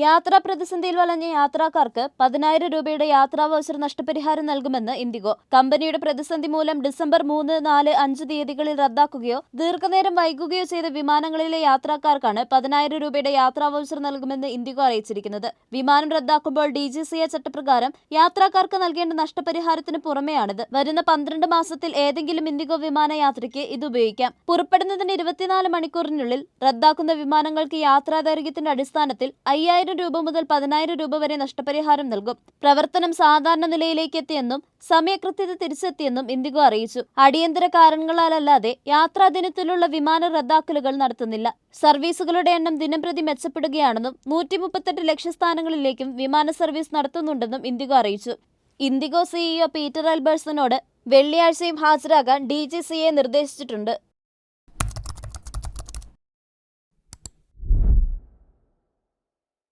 യാത്രാ പ്രതിസന്ധിയിൽ വലഞ്ഞ യാത്രക്കാർക്ക് 10,000 രൂപയുടെ യാത്രാ വൗച്ചർ നഷ്ടപരിഹാരം നൽകുമെന്ന് ഇൻഡിഗോ. കമ്പനിയുടെ പ്രതിസന്ധി മൂലം ഡിസംബർ 3, 4, 5 തീയതികളിൽ റദ്ദാക്കുകയോ ദീർഘനേരം വൈകുകയോ ചെയ്ത വിമാനങ്ങളിലെ യാത്രക്കാർക്കാണ് 10,000 രൂപയുടെ യാത്രാ വൗച്ചർ നൽകുമെന്ന് ഇൻഡിഗോ അറിയിച്ചിരിക്കുന്നത്. വിമാനം റദ്ദാക്കുമ്പോൾ DGCA ചട്ടപ്രകാരം യാത്രക്കാർക്ക് നൽകേണ്ട നഷ്ടപരിഹാരത്തിന് പുറമെയാണിത്. വരുന്ന 12 മാസത്തിൽ ഏതെങ്കിലും ഇൻഡിഗോ വിമാനയാത്രയ്ക്ക് ഇത് ഉപയോഗിക്കാം. പുറപ്പെടുന്നതിന് 24 മണിക്കൂറിനുള്ളിൽ റദ്ദാക്കുന്ന വിമാനങ്ങൾക്ക് യാത്രാദൈർഘ്യത്തിന്റെ അടിസ്ഥാനത്തിൽ 5,000 രൂപ മുതൽ 10,000 രൂപ വരെ നഷ്ടപരിഹാരം നൽകും. പ്രവർത്തനം സാധാരണ നിലയിലേക്ക് എത്തിയെന്നും സമയകൃത്യത തിരിച്ചെത്തിയെന്നും ഇൻഡിഗോ അറിയിച്ചു. അടിയന്തര കാരണങ്ങളാലല്ലാതെ യാത്രാദിനത്തിലുള്ള വിമാന റദ്ദാക്കലുകൾ നടത്തുന്നില്ല. സർവീസുകളുടെ എണ്ണം ദിനംപ്രതി മെച്ചപ്പെടുകയാണെന്നും 138 ലക്ഷ്യസ്ഥാനങ്ങളിലേക്കും വിമാന സർവീസ് നടത്തുന്നുണ്ടെന്നും ഇൻഡിഗോ അറിയിച്ചു. ഇൻഡിഗോ CEO പീറ്റർ എൽബേഴ്സനോട് വെള്ളിയാഴ്ചയും ഹാജരാകാൻ DGCA നിർദ്ദേശിച്ചിട്ടുണ്ട്.